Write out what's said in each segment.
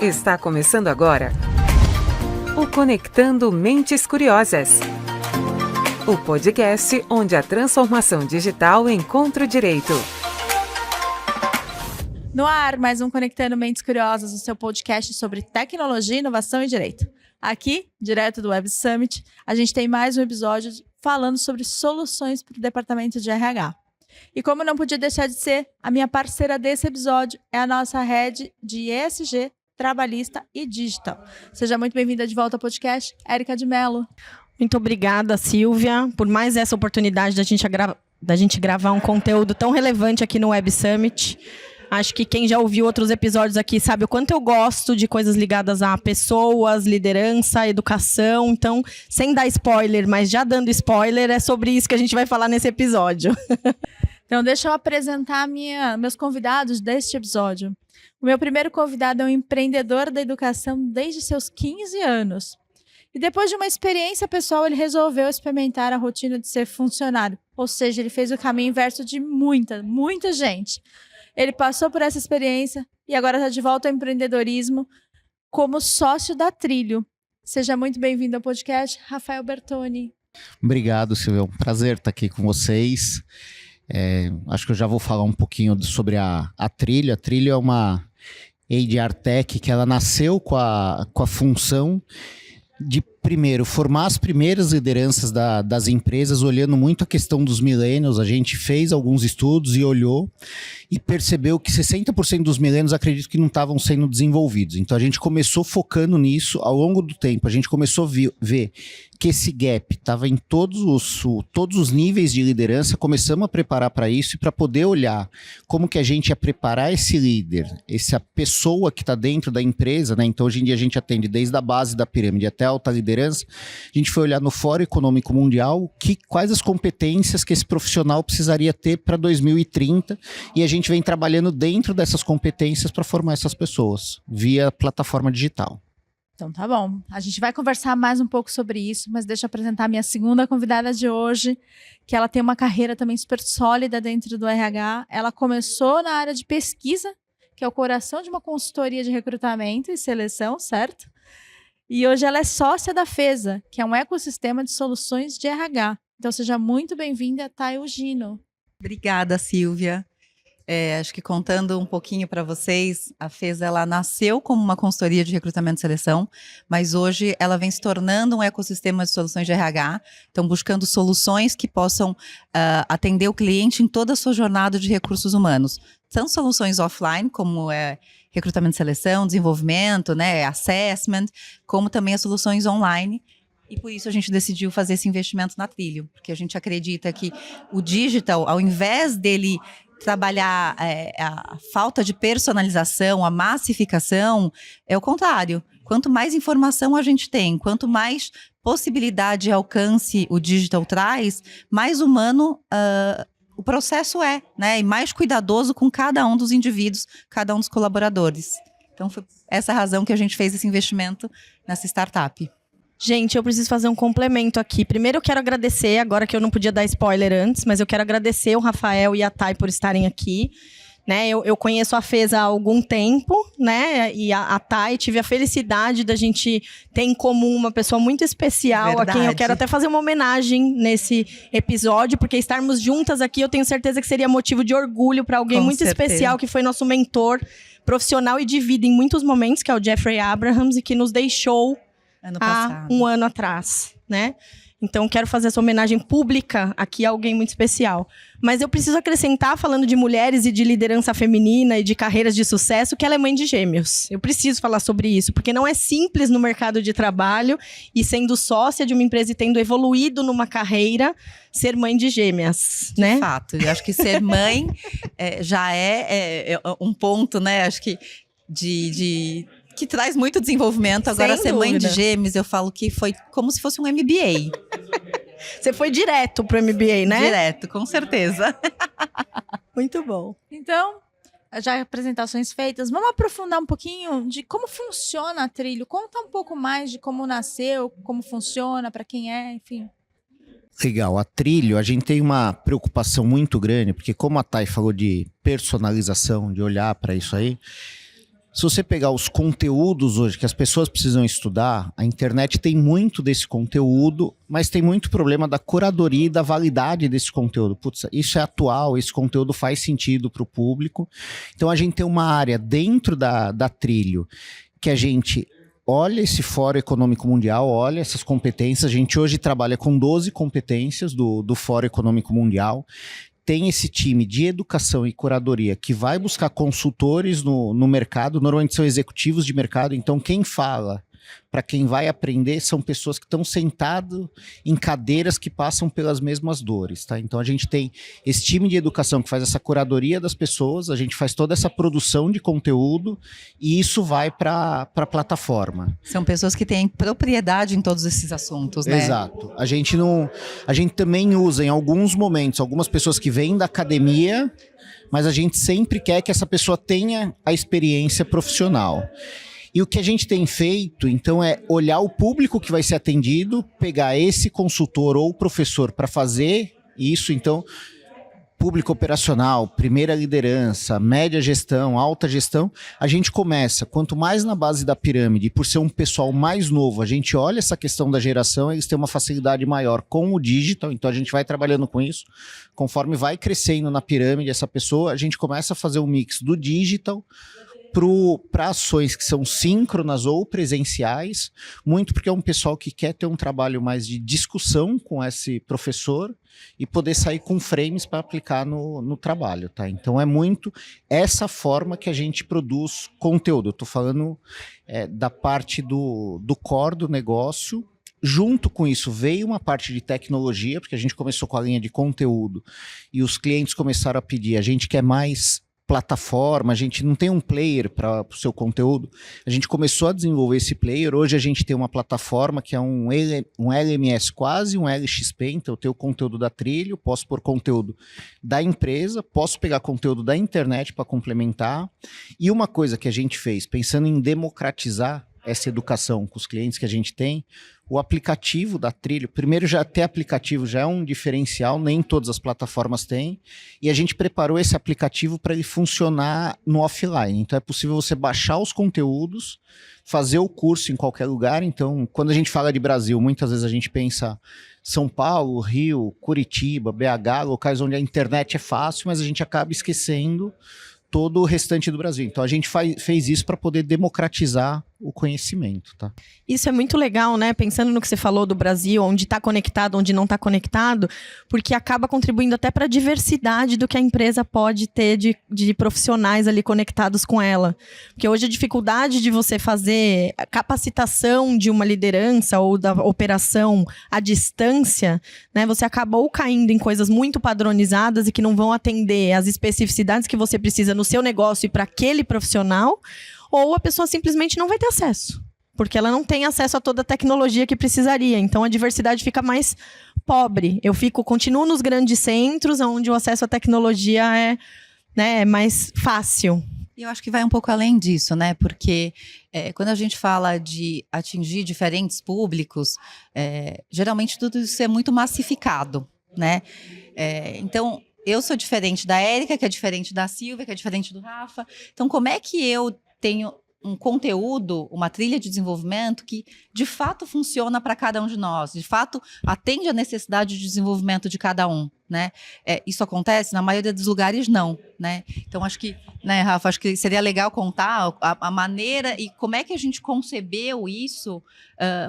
Está começando agora o Conectando Mentes Curiosas. O podcast onde a transformação digital encontra o direito. No ar, mais um Conectando Mentes Curiosas, o seu podcast sobre tecnologia, inovação e direito. Aqui, direto do Web Summit, a gente tem mais um episódio falando sobre soluções para o departamento de RH. E como não podia deixar de ser, a minha parceira desse episódio é a nossa head de ESG, trabalhista e digital. Seja muito bem-vinda de volta ao podcast, Érica de Mello. Muito obrigada, Silvia, por mais essa oportunidade da gente gravar um conteúdo tão relevante aqui no Web Summit. Acho que quem já ouviu outros episódios aqui sabe o quanto eu gosto de coisas ligadas a pessoas, liderança, educação. Então, sem dar spoiler, mas já dando spoiler, é sobre isso que a gente vai falar nesse episódio. Então, deixa eu apresentar meus convidados deste episódio. O meu primeiro convidado é um empreendedor da educação desde seus 15 anos. E depois de uma experiência pessoal, ele resolveu experimentar a rotina de ser funcionário. Ou seja, ele fez o caminho inverso de muita gente. Ele passou por essa experiência e agora está de volta ao empreendedorismo como sócio da Trilho. Seja muito bem-vindo ao podcast, Rafael Bertoni. Obrigado, Silvia. É um prazer estar aqui com vocês. Acho que eu já vou falar um pouquinho sobre a Trilho. A Trilho é uma HR Tech que ela nasceu com a função de, primeiro, formar as primeiras lideranças das empresas, olhando muito a questão dos millennials. A gente fez alguns estudos e olhou e percebeu que 60% dos millennials acredito que não estavam sendo desenvolvidos. Então a gente começou focando nisso. Ao longo do tempo, a gente começou a ver que esse gap estava em todos os níveis de liderança. Começamos a preparar para isso e para poder olhar como que a gente ia preparar esse líder, essa pessoa que está dentro da empresa, né? Então hoje em dia a gente atende desde a base da pirâmide até a alta liderança. A gente foi olhar no Fórum Econômico Mundial quais as competências que esse profissional precisaria ter para 2030, e a gente vem trabalhando dentro dessas competências para formar essas pessoas via plataforma digital. Então tá bom, a gente vai conversar mais um pouco sobre isso, mas deixa eu apresentar a minha segunda convidada de hoje, que ela tem uma carreira também super sólida dentro do RH. Ela começou na área de pesquisa, que é o coração de uma consultoria de recrutamento e seleção, certo? E hoje ela é sócia da FESA, que é um ecossistema de soluções de RH. Então seja muito bem-vinda, Thay Ugino. Obrigada, Silvia. Acho que contando um pouquinho para vocês, a FESA ela nasceu como uma consultoria de recrutamento e seleção, mas hoje ela vem se tornando um ecossistema de soluções de RH, então buscando soluções que possam atender o cliente em toda a sua jornada de recursos humanos. São soluções offline, como recrutamento e seleção, desenvolvimento, né, assessment, como também as soluções online. E por isso a gente decidiu fazer esse investimento na Trilho, porque a gente acredita que o digital, ao invés dele trabalhar a falta de personalização, a massificação, é o contrário. Quanto mais informação a gente tem, quanto mais possibilidade de alcance o digital traz, mais humano o processo né? E mais cuidadoso com cada um dos indivíduos, cada um dos colaboradores. Então foi essa a razão que a gente fez esse investimento nessa startup. Gente, eu preciso fazer um complemento aqui. Primeiro eu quero agradecer, agora que eu não podia dar spoiler antes, mas eu quero agradecer o Rafael e a Thay por estarem aqui. Né, eu conheço a FESA há algum tempo, né? E a Thay, tive a felicidade da gente ter em comum uma pessoa muito especial. Verdade. A quem eu quero até fazer uma homenagem nesse episódio, porque estarmos juntas aqui, eu tenho certeza que seria motivo de orgulho para alguém Com muito certeza. especial, que foi nosso mentor profissional e de vida em muitos momentos, que é o Jeffrey Abrahams, e que nos deixou há um ano atrás, né? Então, quero fazer essa homenagem pública aqui a alguém muito especial. Mas eu preciso acrescentar, falando de mulheres e de liderança feminina e de carreiras de sucesso, que ela é mãe de gêmeos. Eu preciso falar sobre isso, porque não é simples no mercado de trabalho e sendo sócia de uma empresa e tendo evoluído numa carreira, ser mãe de gêmeas, né? De fato, eu acho que ser mãe já é um ponto, né? Acho que que traz muito desenvolvimento. Agora, Sem ser mãe de dúvida. gêmeos, eu falo que foi como se fosse um MBA. Você foi direto pro MBA, né? Direto, com certeza. Muito bom. Então, já apresentações feitas, vamos aprofundar um pouquinho de como funciona a Trilho. Conta um pouco mais de como nasceu, como funciona, para quem é, enfim. Legal, a Trilho, a gente tem uma preocupação muito grande, porque como a Thay falou de personalização, de olhar para isso aí, Se você pegar os conteúdos hoje que as pessoas precisam estudar, a internet tem muito desse conteúdo, mas tem muito problema da curadoria e da validade desse conteúdo. Putz, isso é atual, esse conteúdo faz sentido para o público. Então a gente tem uma área dentro da Trilho que a gente olha esse Fórum Econômico Mundial, olha essas competências. A gente hoje trabalha com 12 competências do Fórum Econômico Mundial. Tem esse time de educação e curadoria que vai buscar consultores no mercado, normalmente são executivos de mercado, então quem fala para quem vai aprender são pessoas que estão sentadas em cadeiras que passam pelas mesmas dores, tá? Então a gente tem esse time de educação que faz essa curadoria das pessoas, a gente faz toda essa produção de conteúdo e isso vai para a plataforma. São pessoas que têm propriedade em todos esses assuntos, né? Exato. A gente também usa em alguns momentos algumas pessoas que vêm da academia, mas a gente sempre quer que essa pessoa tenha a experiência profissional. E o que a gente tem feito, então, é olhar o público que vai ser atendido, pegar esse consultor ou professor para fazer isso, então, público operacional, primeira liderança, média gestão, alta gestão, a gente começa, quanto mais na base da pirâmide, por ser um pessoal mais novo, a gente olha essa questão da geração, eles têm uma facilidade maior com o digital, então a gente vai trabalhando com isso, conforme vai crescendo na pirâmide essa pessoa, a gente começa a fazer um mix do digital para ações que são síncronas ou presenciais, muito porque é um pessoal que quer ter um trabalho mais de discussão com esse professor e poder sair com frames para aplicar no trabalho, tá? Então é muito essa forma que a gente produz conteúdo. Eu estou falando da parte do core do negócio. Junto com isso veio uma parte de tecnologia, porque a gente começou com a linha de conteúdo e os clientes começaram a pedir, a gente quer mais plataforma, a gente não tem um player para o seu conteúdo, a gente começou a desenvolver esse player, hoje a gente tem uma plataforma que é um LMS quase, um LXP, então eu tenho o conteúdo da Trilho, posso pôr conteúdo da empresa, posso pegar conteúdo da internet para complementar, e uma coisa que a gente fez, pensando em democratizar essa educação com os clientes que a gente tem, o aplicativo da Trilho, primeiro já ter aplicativo já é um diferencial, nem todas as plataformas têm, e a gente preparou esse aplicativo para ele funcionar no offline, então é possível você baixar os conteúdos, fazer o curso em qualquer lugar, então quando a gente fala de Brasil, muitas vezes a gente pensa São Paulo, Rio, Curitiba, BH, locais onde a internet é fácil, mas a gente acaba esquecendo todo o restante do Brasil. Então a gente fez isso para poder democratizar o conhecimento, tá? Isso é muito legal, né? Pensando no que você falou do Brasil, onde está conectado, onde não está conectado, porque acaba contribuindo até para a diversidade do que a empresa pode ter de profissionais ali conectados com ela. Porque hoje a dificuldade de você fazer a capacitação de uma liderança ou da operação à distância, né? Você acabou caindo em coisas muito padronizadas e que não vão atender às especificidades que você precisa no seu negócio e para aquele profissional, ou a pessoa simplesmente não vai ter acesso, porque ela não tem acesso a toda a tecnologia que precisaria. Então, a diversidade fica mais pobre. Continuo nos grandes centros, onde o acesso à tecnologia é mais fácil. E eu acho que vai um pouco além disso, né? Porque quando a gente fala de atingir diferentes públicos, geralmente tudo isso é muito massificado, né? Então, eu sou diferente da Érica, que é diferente da Silvia, que é diferente do Rafa. Então, como é que eu tenho um conteúdo, uma trilha de desenvolvimento que de fato funciona para cada um de nós, de fato atende à necessidade de desenvolvimento de cada um, né? Isso acontece? Na maioria dos lugares, não, né? Então, acho que, né, Rafa, acho que seria legal contar a maneira e como é que a gente concebeu isso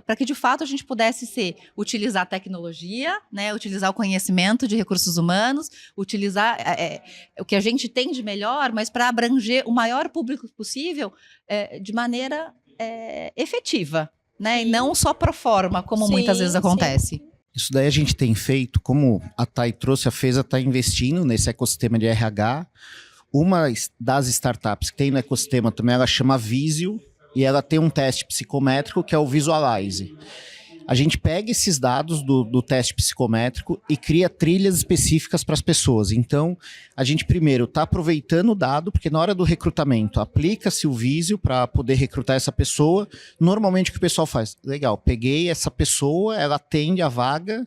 para que, de fato, a gente pudesse utilizar a tecnologia, né, utilizar o conhecimento de recursos humanos, utilizar o que a gente tem de melhor, mas para abranger o maior público possível de maneira efetiva, né? E não só pro forma, como muitas vezes acontece. Sim. Isso daí a gente tem feito, como a Thay trouxe, a FESA está investindo nesse ecossistema de RH. Uma das startups que tem no ecossistema também, ela chama Visio, e ela tem um teste psicométrico que é o Visualize. A gente pega esses dados do teste psicométrico e cria trilhas específicas para as pessoas. Então, a gente primeiro está aproveitando o dado, porque na hora do recrutamento, aplica-se o Visio para poder recrutar essa pessoa. Normalmente o que o pessoal faz? Legal, peguei essa pessoa, ela atende a vaga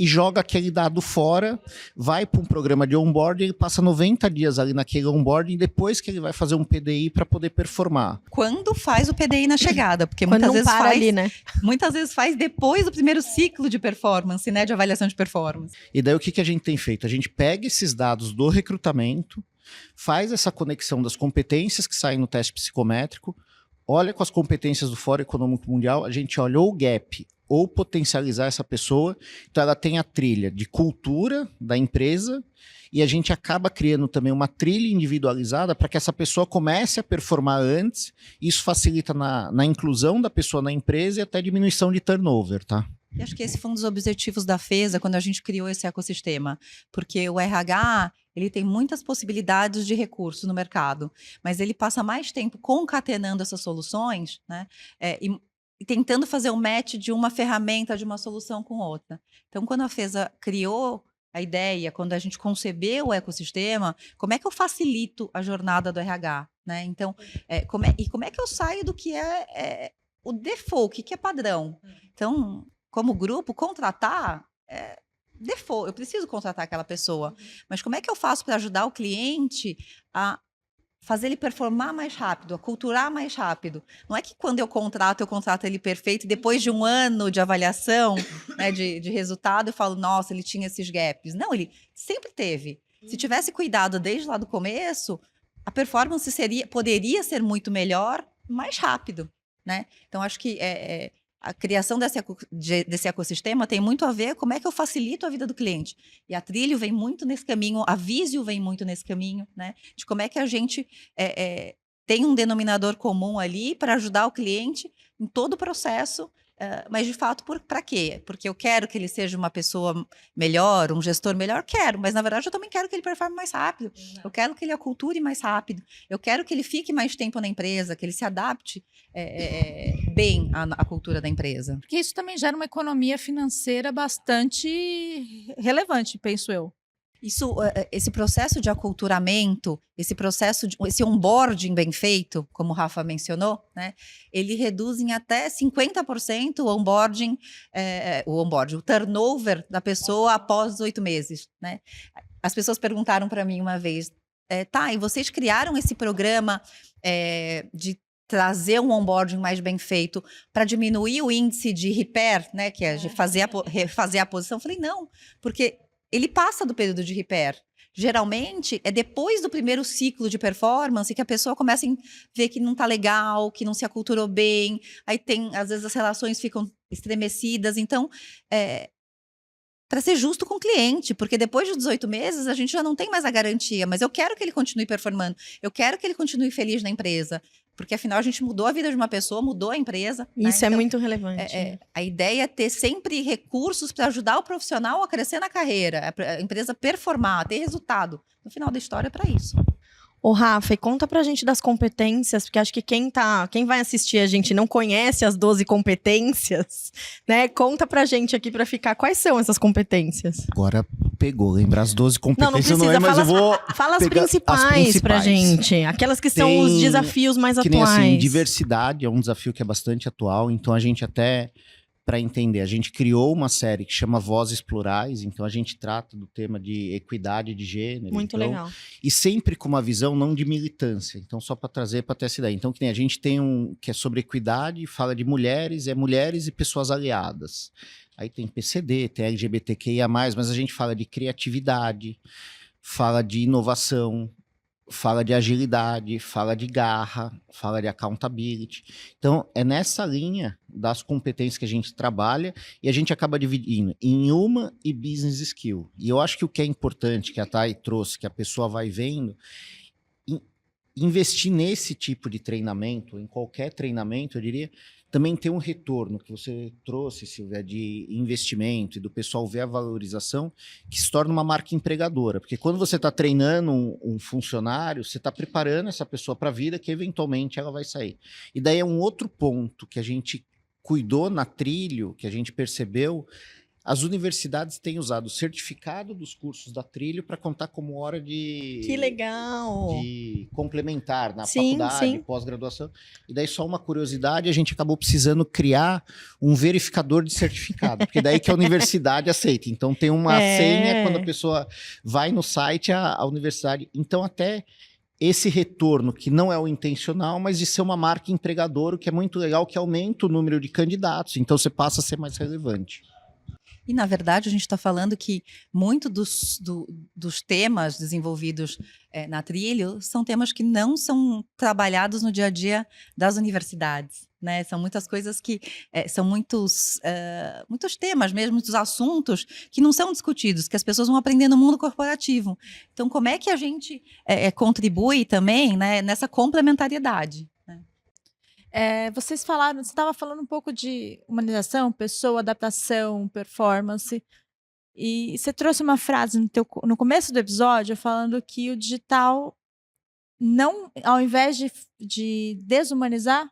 e joga aquele dado fora, vai para um programa de onboarding, ele passa 90 dias ali naquele onboarding, depois que ele vai fazer um PDI para poder performar. Quando faz o PDI na chegada, porque Quando muitas não vezes para faz, ali, né? muitas vezes faz depois do primeiro ciclo de performance, né, de avaliação de performance. E daí o que a gente tem feito? A gente pega esses dados do recrutamento, faz essa conexão das competências que saem no teste psicométrico, olha com as competências do Fórum Econômico Mundial, a gente olhou o gap, ou potencializar essa pessoa, então ela tem a trilha de cultura da empresa, e a gente acaba criando também uma trilha individualizada para que essa pessoa comece a performar antes, isso facilita na inclusão da pessoa na empresa e até diminuição de turnover, tá? E acho que esse foi um dos objetivos da FESA quando a gente criou esse ecossistema, porque o RH ele tem muitas possibilidades de recursos no mercado, mas ele passa mais tempo concatenando essas soluções, né, e tentando fazer o match de uma ferramenta, de uma solução com outra. Então, quando a FESA criou a ideia, quando a gente concebeu o ecossistema, como é que eu facilito a jornada do RH? Né? Então, como é que eu saio do que é o default, o que é padrão? Então, como grupo, contratar default, eu preciso contratar aquela pessoa, mas como é que eu faço para ajudar o cliente a fazer ele performar mais rápido, aculturar mais rápido? Não é que quando eu contrato ele perfeito, e depois de um ano de avaliação, né, de resultado, eu falo, nossa, ele tinha esses gaps. Não, ele sempre teve. Se tivesse cuidado desde lá do começo, a performance poderia ser muito melhor, mais rápido, né? Então, acho que a criação desse ecossistema tem muito a ver com como é que eu facilito a vida do cliente. E a Trilho vem muito nesse caminho, a Visio vem muito nesse caminho, né? De como é que a gente tem um denominador comum ali para ajudar o cliente em todo o processo, mas de fato, para quê? Porque eu quero que ele seja uma pessoa melhor, um gestor melhor, quero, mas na verdade eu também quero que ele performe mais rápido, eu quero que ele aculture mais rápido, eu quero que ele fique mais tempo na empresa, que ele se adapte bem à cultura da empresa. Porque isso também gera uma economia financeira bastante relevante, penso eu. Esse processo de aculturamento, esse onboarding bem feito, como o Rafa mencionou, né, ele reduz em até 50% o turnover da pessoa após 8 meses. Né? As pessoas perguntaram para mim uma vez, e vocês criaram esse programa de trazer um onboarding mais bem feito para diminuir o índice de repair, né, que é de refazer a posição? Eu falei, não, porque ele passa do período de repair. Geralmente, é depois do primeiro ciclo de performance que a pessoa começa a ver que não está legal, que não se aculturou bem, aí às vezes as relações ficam estremecidas. Então, para ser justo com o cliente, porque depois de 18 meses a gente já não tem mais a garantia, mas eu quero que ele continue performando, eu quero que ele continue feliz na empresa, porque afinal a gente mudou a vida de uma pessoa, mudou a empresa. Isso né? Então, muito relevante. A ideia é ter sempre recursos para ajudar o profissional a crescer na carreira, a empresa performar, ter resultado. No final da história é para isso. Ô, Rafa, e conta pra gente das competências, porque acho que quem vai assistir a gente não conhece as 12 competências, né? Conta pra gente aqui pra ficar, quais são essas competências? Agora pegou, lembrar as 12 competências, não não é, mas eu vou fala as pegar principais pra gente, aquelas que são os desafios mais que atuais. Nem assim, diversidade é um desafio que é bastante atual, então a gente até, para entender, a gente criou uma série que chama Vozes Plurais, então a gente trata do tema de equidade de gênero. Muito legal. E sempre com uma visão não de militância, então só para trazer para ter essa ideia. Então, que nem a gente tem que é sobre equidade, fala de mulheres e pessoas aliadas. Aí tem PCD, tem LGBTQIA+, mas a gente fala de criatividade, fala de inovação, fala de agilidade, fala de garra, fala de accountability. Então, é nessa linha das competências que a gente trabalha e a gente acaba dividindo em human e business skill. E eu acho que o que é importante, que a Thay trouxe, que a pessoa vai vendo, investir nesse tipo de treinamento, em qualquer treinamento, eu diria, também tem um retorno que você trouxe, Silvia, de investimento e do pessoal ver a valorização, que se torna uma marca empregadora. Porque quando você está treinando um funcionário, você está preparando essa pessoa para a vida, que eventualmente ela vai sair. E daí é um outro ponto que a gente cuidou na Trilho, que a gente percebeu, As universidades têm usado o certificado dos cursos da Trilho para contar como hora Que legal! de complementar na Sim, faculdade, sim. pós-graduação. E daí só uma curiosidade, a gente acabou precisando criar um verificador de certificado, porque daí que a universidade aceita. Então tem uma senha quando a pessoa vai no site, a universidade. Então até esse retorno, que não é o intencional, mas de ser uma marca empregadora, o que é muito legal, que aumenta o número de candidatos. Então você passa a ser mais relevante. E, na verdade, a gente está falando que muito dos temas desenvolvidos na Trilho são temas que não são trabalhados no dia a dia das universidades, né? São muitas coisas que são muitos temas mesmo, muitos assuntos que não são discutidos, que as pessoas vão aprender no mundo corporativo. Então, como é que a gente contribui também, né, nessa complementariedade? Você estava falando um pouco de humanização, pessoa, adaptação, performance. E você trouxe uma frase no começo do episódio falando que o digital, não, ao invés de desumanizar,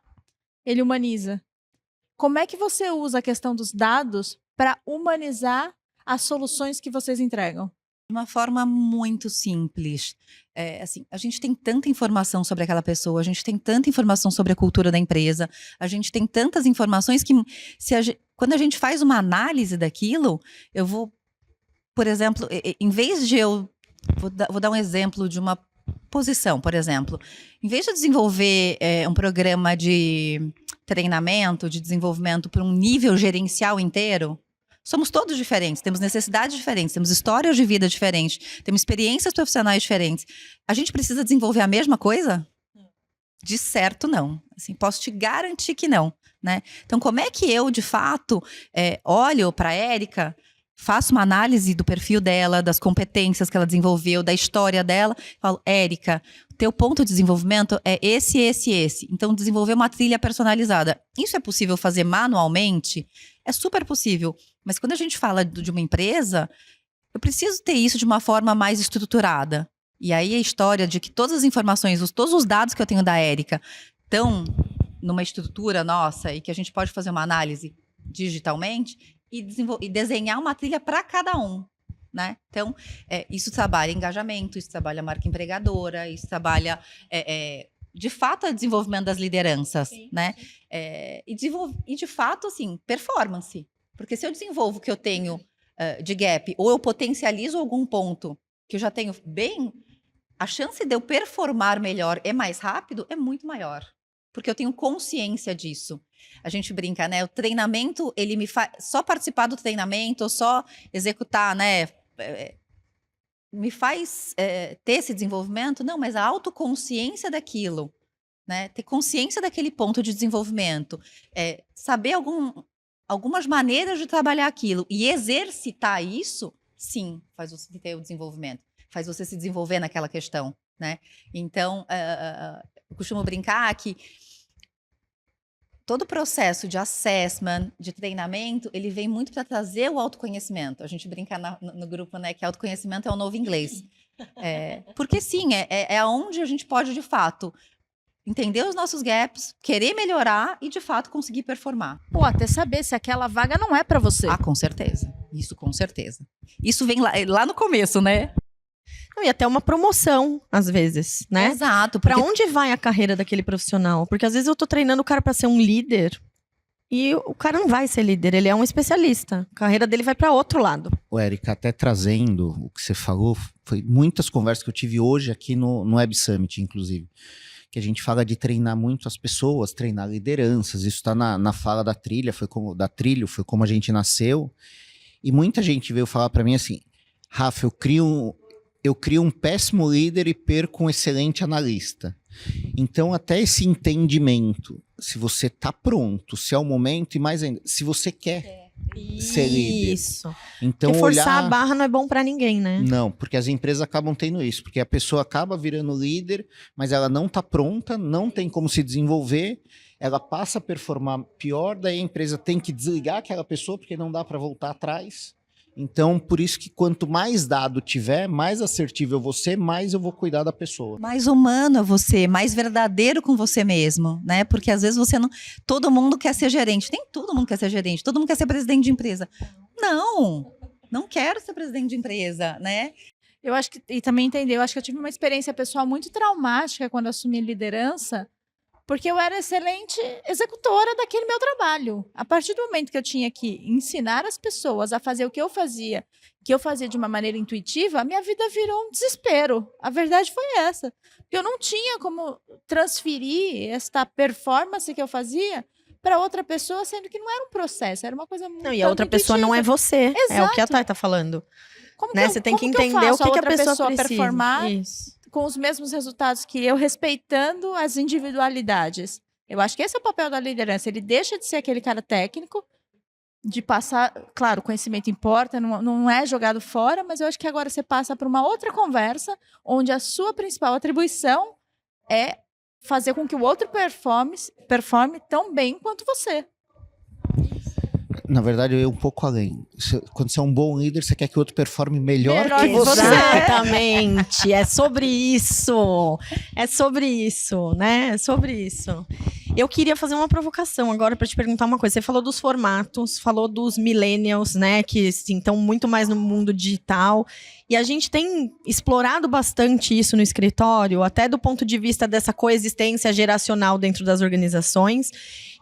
ele humaniza. Como é que você usa a questão dos dados para humanizar as soluções que vocês entregam? De uma forma muito simples. Assim, a gente tem tanta informação sobre aquela pessoa, a gente tem tanta informação sobre a cultura da empresa, a gente tem tantas informações que quando a gente faz uma análise daquilo, eu vou, por exemplo, em vez de vou dar um exemplo de uma posição, por exemplo. Em vez de desenvolver um programa de treinamento, de desenvolvimento para um nível gerencial inteiro, somos todos diferentes, temos necessidades diferentes, temos histórias de vida diferentes, temos experiências profissionais diferentes. A gente precisa desenvolver a mesma coisa? De certo, não. Assim, posso te garantir que não, né? Então, como é que eu, de fato, olho para a Érica, faço uma análise do perfil dela, das competências que ela desenvolveu, da história dela, falo, Érica, teu ponto de desenvolvimento é esse, esse, esse. Então, desenvolver uma trilha personalizada. Isso é possível fazer manualmente? É super possível. Mas quando a gente fala de uma empresa, eu preciso ter isso de uma forma mais estruturada. E aí a história de que todas as informações, todos os dados que eu tenho da Érica estão numa estrutura nossa e que a gente pode fazer uma análise digitalmente e desenhar uma trilha para cada um, né? Então, isso trabalha engajamento, isso trabalha marca empregadora, isso trabalha, de fato, o desenvolvimento das lideranças, sim, né? E, de fato, assim, performance. Porque se eu desenvolvo o que eu tenho de gap, ou eu potencializo algum ponto que eu já tenho bem, a chance de eu performar melhor e mais rápido é muito maior. Porque eu tenho consciência disso. A gente brinca, né? O treinamento, ele me faz... Só participar do treinamento, ou só executar, né? Me faz ter esse desenvolvimento? Não, mas a autoconsciência daquilo, né? Ter consciência daquele ponto de desenvolvimento. Saber algumas maneiras de trabalhar aquilo e exercitar isso, sim, faz você ter o desenvolvimento. Faz você se desenvolver naquela questão, né? Então, eu costumo brincar que todo o processo de assessment, de treinamento, ele vem muito para trazer o autoconhecimento. A gente brinca no grupo, né, que autoconhecimento é o novo inglês. Porque sim, é onde a gente pode, de fato, entender os nossos gaps, querer melhorar e, de fato, conseguir performar. Ou até saber se aquela vaga não é para você. Ah, com certeza. Isso, com certeza. Isso vem lá no começo, né? E até uma promoção, às vezes, né? Exato. Pra onde vai a carreira daquele profissional? Porque às vezes eu tô treinando o cara pra ser um líder e o cara não vai ser líder, ele é um especialista. A carreira dele vai pra outro lado. Ô, Érica, até trazendo o que você falou, foi muitas conversas que eu tive hoje aqui no Web Summit, inclusive. Que a gente fala de treinar muito as pessoas, treinar lideranças. Isso tá na fala da Trilho, foi como a gente nasceu. E muita gente veio falar pra mim assim, Rafa, eu crio um péssimo líder e perco um excelente analista. Então, até esse entendimento, se você está pronto, se é o momento, e mais ainda, se você quer ser líder. Isso. Então, porque forçar a barra não é bom para ninguém, né? Não, porque as empresas acabam tendo isso, porque a pessoa acaba virando líder, mas ela não está pronta, não tem como se desenvolver, ela passa a performar pior, daí a empresa tem que desligar aquela pessoa, porque não dá para voltar atrás. Então, por isso que quanto mais dado tiver, mais assertivo eu vou ser, mais eu vou cuidar da pessoa. Mais humano é você, mais verdadeiro com você mesmo, né? Porque às vezes você não... Todo mundo quer ser gerente. Nem todo mundo quer ser gerente, todo mundo quer ser presidente de empresa. Não quero ser presidente de empresa, né? Eu acho que, e também entendeu, eu acho que eu tive uma experiência pessoal muito traumática quando assumi liderança, porque eu era excelente executora daquele meu trabalho. A partir do momento que eu tinha que ensinar as pessoas a fazer o que eu fazia de uma maneira intuitiva, a minha vida virou um desespero. A verdade foi essa. Eu não tinha como transferir esta performance que eu fazia para outra pessoa, sendo que não era um processo, era uma coisa muito Não, e a outra pessoa não é você. Exato. É o que a Thay tá falando. Como Né? Você tem que entender o que a pessoa precisa. Performar Isso. com os mesmos resultados que eu, respeitando as individualidades. Eu acho que esse é o papel da liderança. Ele deixa de ser aquele cara técnico, de passar... Claro, o conhecimento importa, não é jogado fora, mas eu acho que agora você passa para uma outra conversa, onde a sua principal atribuição é fazer com que o outro performe tão bem quanto você. Na verdade, eu ia um pouco além. Quando você é um bom líder, você quer que o outro performe melhor que você. Exatamente. É sobre isso. É sobre isso, né? É sobre isso. Eu queria fazer uma provocação agora para te perguntar uma coisa. Você falou dos formatos, falou dos millennials, né? Que estão muito mais no mundo digital. E a gente tem explorado bastante isso no escritório, até do ponto de vista dessa coexistência geracional dentro das organizações.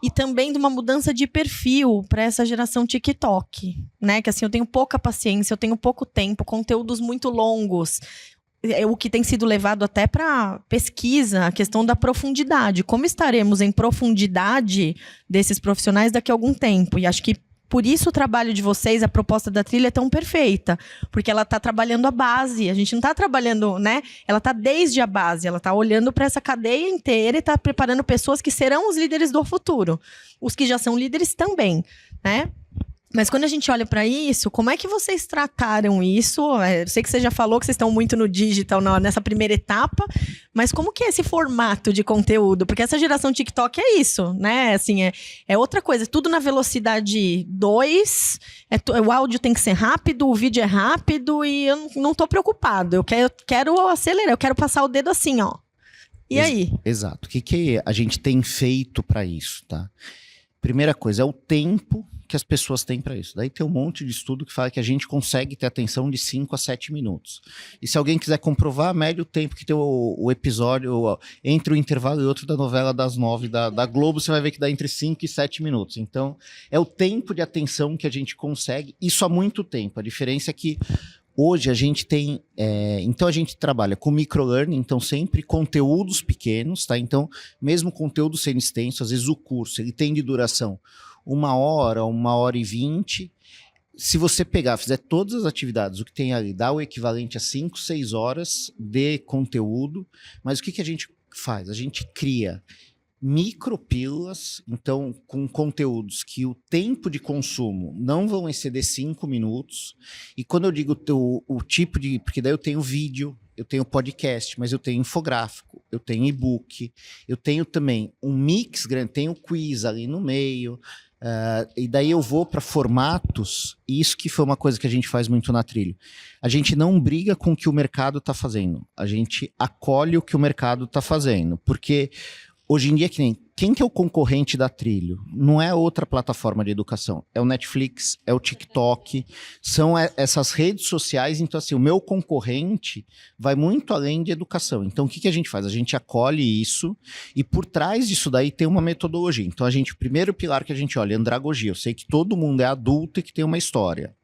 E também de uma mudança de perfil para essa geração TikTok, né? Que assim, eu tenho pouca paciência, eu tenho pouco tempo, conteúdos muito longos. O que tem sido levado até para pesquisa, a questão da profundidade. Como estaremos em profundidade desses profissionais daqui a algum tempo? E acho que por isso o trabalho de vocês, a proposta da trilha é tão perfeita, porque ela está trabalhando a base, a gente não está trabalhando, né? Ela está desde a base, ela está olhando para essa cadeia inteira e está preparando pessoas que serão os líderes do futuro. Os que já são líderes também, né? Mas quando a gente olha para isso, como é que vocês trataram isso? Eu sei que você já falou que vocês estão muito no digital nessa primeira etapa, mas como que é esse formato de conteúdo? Porque essa geração TikTok é isso, né? Assim, é outra coisa, tudo na velocidade 2, o áudio tem que ser rápido, o vídeo é rápido e eu não estou preocupado. Eu quero acelerar, eu quero passar o dedo assim, ó. E aí? Exato. O que a gente tem feito para isso, tá? Primeira coisa, é o tempo que as pessoas têm para isso. Daí tem um monte de estudo que fala que a gente consegue ter atenção de 5 a 7 minutos. E se alguém quiser comprovar, mede o tempo que tem o episódio entre um intervalo e outro da novela das 9 da Globo, você vai ver que dá entre 5 e 7 minutos. Então, é o tempo de atenção que a gente consegue, isso há muito tempo. A diferença é que hoje a gente tem, então a gente trabalha com microlearning, então sempre conteúdos pequenos, tá? Então, mesmo conteúdo sendo extenso, às vezes o curso, ele tem de duração 1 hora, 1h20. Se você pegar, fizer todas as atividades, o que tem ali, dá o equivalente a 5, 6 horas de conteúdo, mas o que a gente faz? A gente cria micropílulas, então com conteúdos que o tempo de consumo não vão exceder 5 minutos, e quando eu digo o tipo de... Porque daí eu tenho vídeo, eu tenho podcast, mas eu tenho infográfico, eu tenho e-book, eu tenho também um mix grande, tenho quiz ali no meio, e daí eu vou para formatos, e isso que foi uma coisa que a gente faz muito na trilha. A gente não briga com o que o mercado está fazendo, a gente acolhe o que o mercado está fazendo, porque hoje em dia, quem que é o concorrente da Trilho? Não é outra plataforma de educação. É o Netflix, é o TikTok, são essas redes sociais. Então, assim, o meu concorrente vai muito além de educação. Então, o que a gente faz? A gente acolhe isso e por trás disso daí tem uma metodologia. Então, o primeiro pilar que a gente olha é andragogia. Eu sei que todo mundo é adulto e que tem uma história.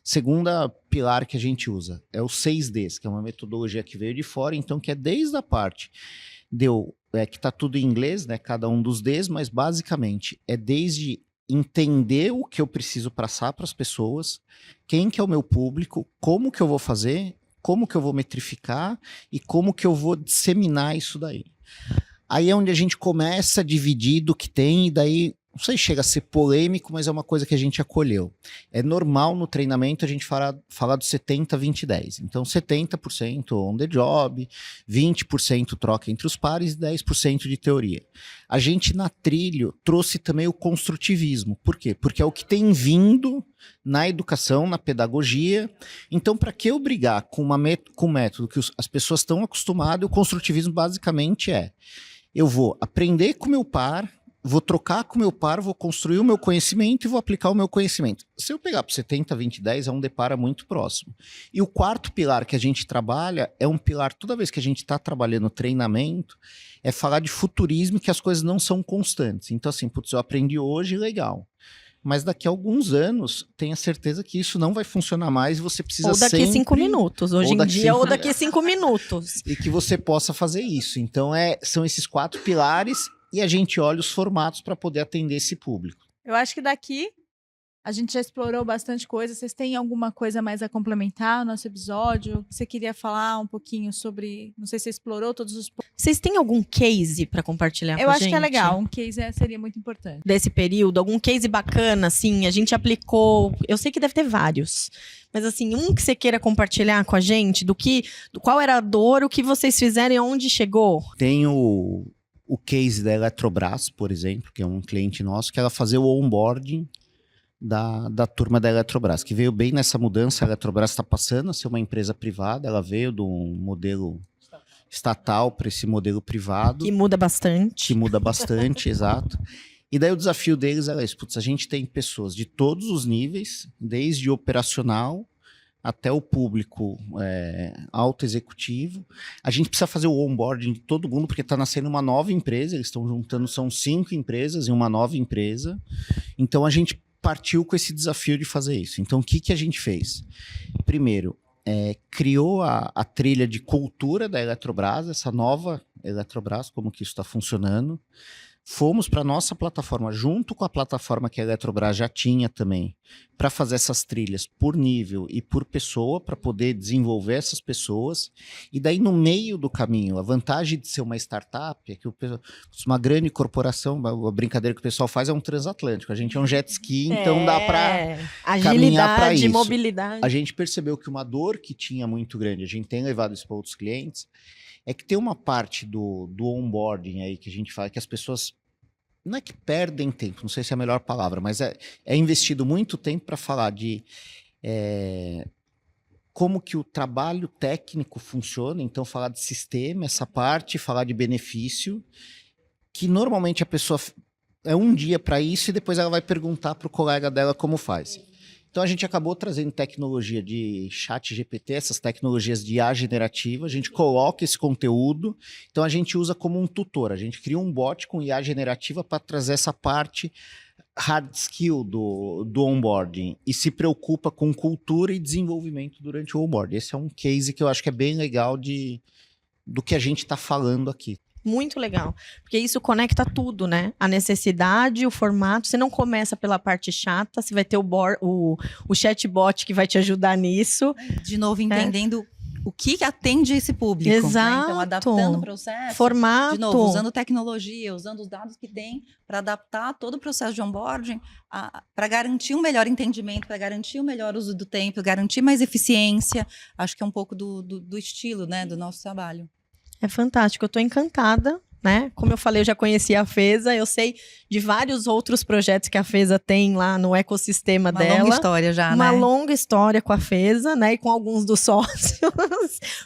Segunda pilar que a gente usa é o 6Ds, que é uma metodologia que veio de fora, então que é desde a parte que está tudo em inglês, né? Cada um dos Ds, mas basicamente é desde entender o que eu preciso passar para as pessoas, quem que é o meu público, como que eu vou fazer, como que eu vou metrificar e como que eu vou disseminar isso daí. Aí é onde a gente começa a dividir do que tem e daí... Não sei se chega a ser polêmico, mas é uma coisa que a gente acolheu. É normal no treinamento a gente falar do 70, 20, 10. Então, 70% on the job, 20% troca entre os pares e 10% de teoria. A gente, na Trilho, trouxe também o construtivismo. Por quê? Porque é o que tem vindo na educação, na pedagogia. Então, para que eu brigar com um método que as pessoas estão acostumadas, o construtivismo basicamente eu vou aprender com o meu par, vou trocar com o meu par, vou construir o meu conhecimento e vou aplicar o meu conhecimento. Se eu pegar para 70, 20, 10, é um depara muito próximo. E o quarto pilar que a gente trabalha é um pilar, toda vez que a gente está trabalhando treinamento, é falar de futurismo, que as coisas não são constantes. Então, assim, putz, eu aprendi hoje, legal. Mas daqui a alguns anos, tenha certeza que isso não vai funcionar mais e você precisa Ou daqui sempre... 5 minutos, hoje em dia, ou daqui 5 minutos. E que você possa fazer isso. Então, são esses 4 pilares e a gente olha os formatos para poder atender esse público. Eu acho que daqui a gente já explorou bastante coisa. Vocês têm alguma coisa mais a complementar no nosso episódio? Você queria falar um pouquinho sobre... Não sei se você explorou todos os... Vocês têm algum case para compartilhar com a gente? Eu acho que é legal. Um case seria muito importante. Desse período, algum case bacana, assim, a gente aplicou... Eu sei que deve ter vários. Mas, assim, um que você queira compartilhar com a gente, qual era a dor, o que vocês fizeram e onde chegou? Tem o case da Eletrobras, por exemplo, que é um cliente nosso, que ela fazia o onboarding da turma da Eletrobras, que veio bem nessa mudança. A Eletrobras está passando a ser uma empresa privada, ela veio de um modelo estatal para esse modelo privado. Que muda bastante. Que muda bastante, exato. E daí o desafio deles é isso, putz, a gente tem pessoas de todos os níveis, desde operacional até o público alto executivo. A gente precisa fazer o onboarding de todo mundo, porque está nascendo uma nova empresa, eles estão juntando, são 5 empresas em uma nova empresa. Então a gente partiu com esse desafio de fazer isso. Então, o que a gente fez? Primeiro, criou a trilha de cultura da Eletrobras, essa nova Eletrobras, como que isso está funcionando. Fomos para a nossa plataforma, junto com a plataforma que a Eletrobras já tinha também, para fazer essas trilhas por nível e por pessoa, para poder desenvolver essas pessoas. E daí, no meio do caminho, a vantagem de ser uma startup é que uma grande corporação, a brincadeira que o pessoal faz é um transatlântico. A gente é um jet ski, então dá para caminhar para isso. Agilidade, mobilidade. A gente percebeu que uma dor que tinha muito grande, a gente tem levado isso para outros clientes, é que tem uma parte do onboarding aí que a gente fala que as pessoas, não é que perdem tempo, não sei se é a melhor palavra, mas é investido muito tempo para falar de como que o trabalho técnico funciona, então falar de sistema, essa parte, falar de benefício, que normalmente a pessoa é um dia para isso e depois ela vai perguntar para o colega dela como faz. Então, a gente acabou trazendo tecnologia de chat GPT, essas tecnologias de IA generativa, a gente coloca esse conteúdo, então a gente usa como um tutor, a gente cria um bot com IA generativa para trazer essa parte hard skill do onboarding e se preocupa com cultura e desenvolvimento durante o onboarding. Esse é um case que eu acho que é bem legal do que a gente está falando aqui. Muito legal, porque isso conecta tudo, né? A necessidade, o formato. Você não começa pela parte chata, você vai ter o chatbot que vai te ajudar nisso. De novo, entendendo o que atende esse público. Exato. Né? Então, adaptando o processo. Formato. De novo, usando tecnologia, usando os dados que tem para adaptar todo o processo de onboarding para garantir um melhor entendimento, para garantir um melhor uso do tempo, garantir mais eficiência. Acho que é um pouco do estilo, né, do nosso trabalho. É fantástico, eu estou encantada, né? Como eu falei, eu já conheci a Feza, eu sei de vários outros projetos que a Feza tem lá no ecossistema dela. Uma longa história já, Uma né? longa história com a Feza, né? E com alguns dos sócios.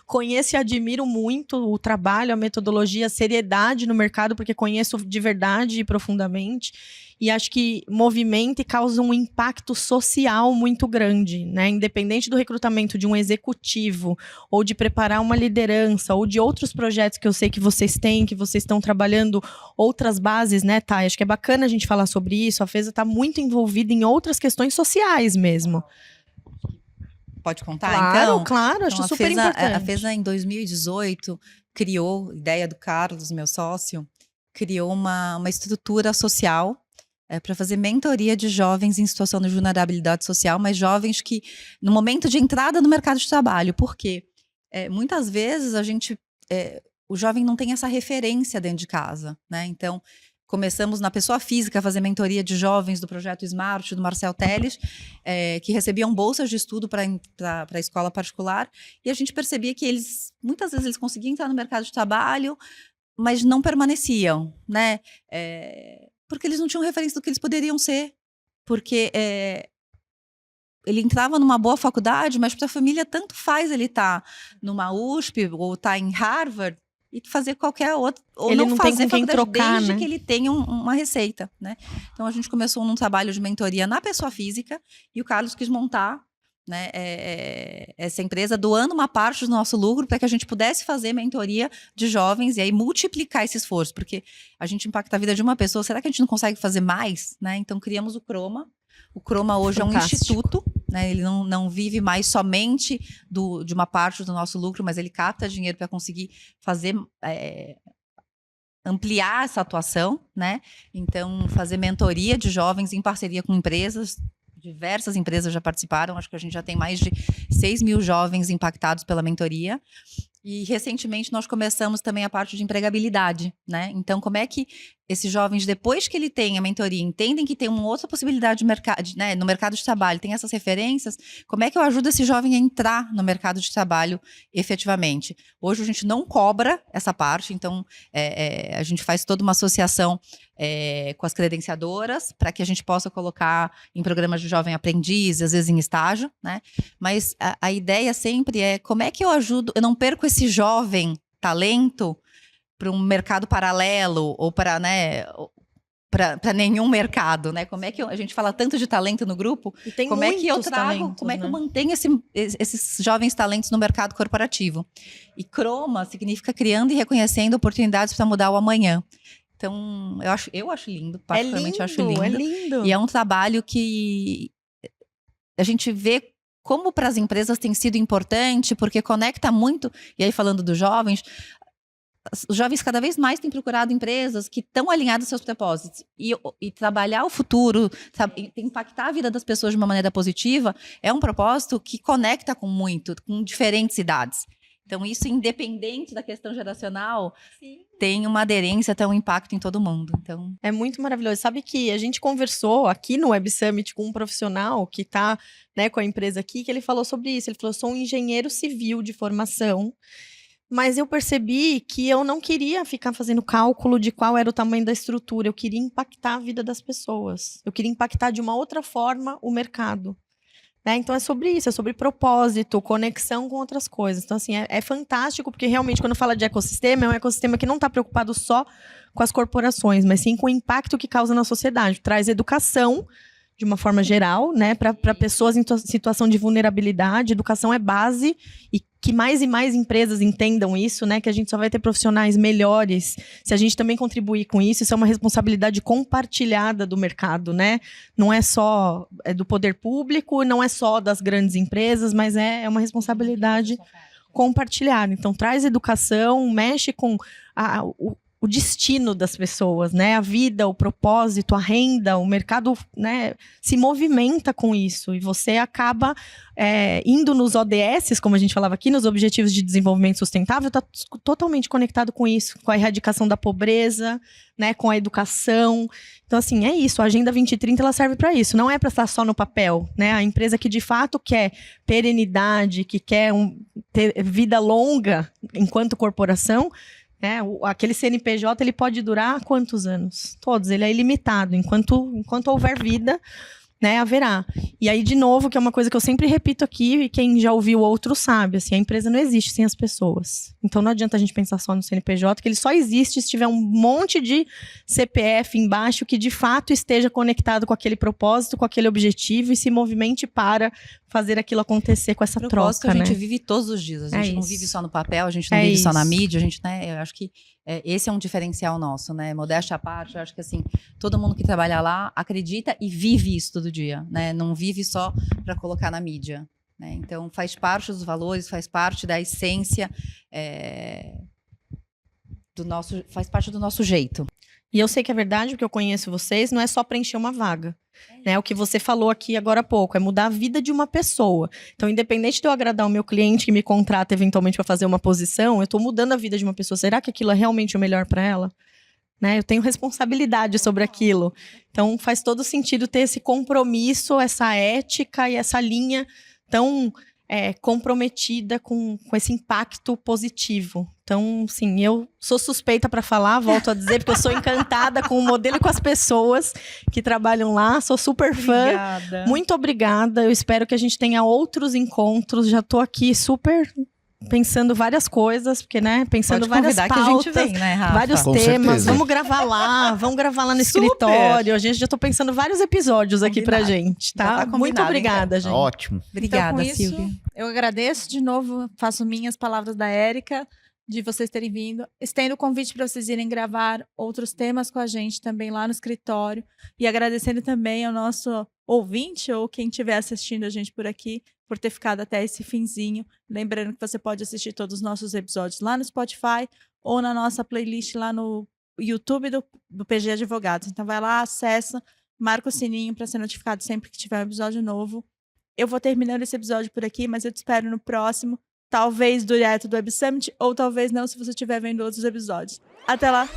Conheço e admiro muito o trabalho, a metodologia, a seriedade no mercado, porque conheço de verdade e profundamente. E acho que movimenta e causa um impacto social muito grande, né? Independente do recrutamento de um executivo, ou de preparar uma liderança, ou de outros projetos que eu sei que vocês têm, que vocês estão trabalhando outras bases, né, Thay? Acho que é bacana a gente falar sobre isso. A Feza está muito envolvida em outras questões sociais mesmo. Pode contar, Claro, então? claro, acho super importante. A Feza, em 2018, criou, ideia do Carlos, meu sócio, criou uma estrutura social para fazer mentoria de jovens em situação de vulnerabilidade social, mas jovens que, no momento de entrada no mercado de trabalho, porque muitas vezes o jovem não tem essa referência dentro de casa, né? Então, começamos na pessoa física a fazer mentoria de jovens do projeto Smart, do Marcel Teles, que recebiam bolsas de estudo para a escola particular, e a gente percebia que muitas vezes eles conseguiam entrar no mercado de trabalho, mas não permaneciam, né? Porque eles não tinham referência do que eles poderiam ser. Porque ele entrava numa boa faculdade, mas para a família tanto faz ele estar numa USP ou estar em Harvard, e fazer qualquer outro, ou Ele não não tem fazer com quem faculdade trocar, desde né? que ele tenha uma receita, né? Então a gente começou num trabalho de mentoria na pessoa física e o Carlos quis montar, né, essa empresa doando uma parte do nosso lucro para que a gente pudesse fazer mentoria de jovens e aí multiplicar esse esforço, porque a gente impacta a vida de uma pessoa, será que a gente não consegue fazer mais, né? Então criamos o Croma. O Croma hoje Fantástico. é um instituto, né? Ele não vive mais somente de uma parte do nosso lucro, mas ele capta dinheiro para conseguir fazer ampliar essa atuação, né? Então, fazer mentoria de jovens em parceria com empresas. Diversas empresas já participaram, acho que a gente já tem mais de 6 mil jovens impactados pela mentoria. E recentemente nós começamos também a parte de empregabilidade, né? Então, como é que esses jovens, depois que ele tem a mentoria, entendem que tem uma outra possibilidade de mercado, né, no mercado de trabalho, tem essas referências, como é que eu ajudo esse jovem a entrar no mercado de trabalho efetivamente? Hoje a gente não cobra essa parte, então a gente faz toda uma associação com as credenciadoras para que a gente possa colocar em programas de jovem aprendiz, às vezes em estágio, né? Mas a ideia sempre é como é que eu ajudo, eu não perco esse jovem talento para um mercado paralelo ou para, né, para nenhum mercado, né? Como é que a gente fala tanto de talento no grupo? E tem como é que eu muitos trago, talentos, como é que né? eu mantenho esses jovens talentos no mercado corporativo? E Croma significa criando e reconhecendo oportunidades para mudar o amanhã. Então, eu acho lindo, particularmente acho lindo. É lindo. E é um trabalho que a gente vê como para as empresas tem sido importante, porque conecta muito, e aí falando dos jovens, os jovens cada vez mais têm procurado empresas que estão alinhadas aos seus propósitos. E trabalhar o futuro, impactar a vida das pessoas de uma maneira positiva, é um propósito que conecta com diferentes idades. Então, isso, independente da questão geracional, tem uma aderência, tem um impacto em todo mundo. Então, é muito maravilhoso. Sabe que a gente conversou aqui no Web Summit com um profissional que está, né, com a empresa aqui, que ele falou sobre isso. Ele falou, sou um engenheiro civil de formação, mas eu percebi que eu não queria ficar fazendo cálculo de qual era o tamanho da estrutura. Eu queria impactar a vida das pessoas. Eu queria impactar de uma outra forma o mercado. Né? Então é sobre isso, é sobre propósito, conexão com outras coisas. Então, assim, é fantástico, porque realmente, quando fala de ecossistema, é um ecossistema que não está preocupado só com as corporações, mas sim com o impacto que causa na sociedade. Traz educação, de uma forma geral, né, para pessoas em situação de vulnerabilidade. Educação é base, e que mais e mais empresas entendam isso, né, que a gente só vai ter profissionais melhores se a gente também contribuir com isso. Isso é uma responsabilidade compartilhada do mercado, né? Não é só do poder público, não é só das grandes empresas, mas é uma responsabilidade compartilhada. Então, traz educação, mexe com o destino das pessoas, né? A vida, o propósito, a renda, o mercado, né, se movimenta com isso. E você acaba indo nos ODS, como a gente falava aqui, nos Objetivos de Desenvolvimento Sustentável, está totalmente conectado com isso, com a erradicação da pobreza, né, com a educação. Então, assim, é isso. A Agenda 2030, ela serve para isso. Não é para estar só no papel, né? A empresa que, de fato, quer perenidade, que quer ter vida longa enquanto corporação, aquele CNPJ, ele pode durar quantos anos? Todos, ele é ilimitado. Enquanto houver vida, né, haverá. E aí, de novo, que é uma coisa que eu sempre repito aqui, e quem já ouviu outro sabe, assim, a empresa não existe sem as pessoas. Então, não adianta a gente pensar só no CNPJ, que ele só existe se tiver um monte de CPF embaixo que, de fato, esteja conectado com aquele propósito, com aquele objetivo, e se movimente para fazer aquilo acontecer com essa propósito, troca, a gente né? vive todos os dias. A gente não isso. vive só no papel, a gente não vive só na mídia, a gente, né, eu acho que esse é um diferencial nosso, né? Modéstia à parte, eu acho que, assim, todo mundo que trabalha lá acredita e vive isso todo dia, né? Não vive só para colocar na mídia, né? Então, faz parte dos valores, faz parte da essência faz parte do nosso jeito. E eu sei que é verdade, porque eu conheço vocês, não é só preencher uma vaga. Né? O que você falou aqui agora há pouco, é mudar a vida de uma pessoa. Então, independente de eu agradar o meu cliente que me contrata eventualmente para fazer uma posição, eu estou mudando a vida de uma pessoa. Será que aquilo é realmente o melhor para ela? Né? Eu tenho responsabilidade sobre aquilo. Então, faz todo sentido ter esse compromisso, essa ética e essa linha tão comprometida com esse impacto positivo. Então, sim, eu sou suspeita para falar, volto a dizer, porque eu sou encantada com o modelo e com as pessoas que trabalham lá, sou super fã. Obrigada. Muito obrigada, eu espero que a gente tenha outros encontros, já estou aqui super pensando várias coisas, porque, né? Pensando Pode várias convidar pautas, que a gente vem, né, Rafa? vários Com temas. certeza. Vamos gravar lá no Super! escritório. A gente já tô pensando vários episódios aqui pra Combinado. gente, Já tá? tá combinado, Muito obrigada, Tá gente. ótimo. Obrigada, Então, com isso, Silvia. eu agradeço de novo, faço minhas palavras da Érica, de vocês terem vindo. Estendo o convite para vocês irem gravar outros temas com a gente também lá no escritório. E agradecendo também ao nosso ouvinte ou quem estiver assistindo a gente por aqui, por ter ficado até esse finzinho. Lembrando que você pode assistir todos os nossos episódios lá no Spotify ou na nossa playlist lá no YouTube do PG Advogados. Então vai lá, acessa, marca o sininho para ser notificado sempre que tiver um episódio novo. Eu vou terminando esse episódio por aqui, mas eu te espero no próximo. Talvez direto do Web Summit, ou talvez não, se você estiver vendo outros episódios. Até lá!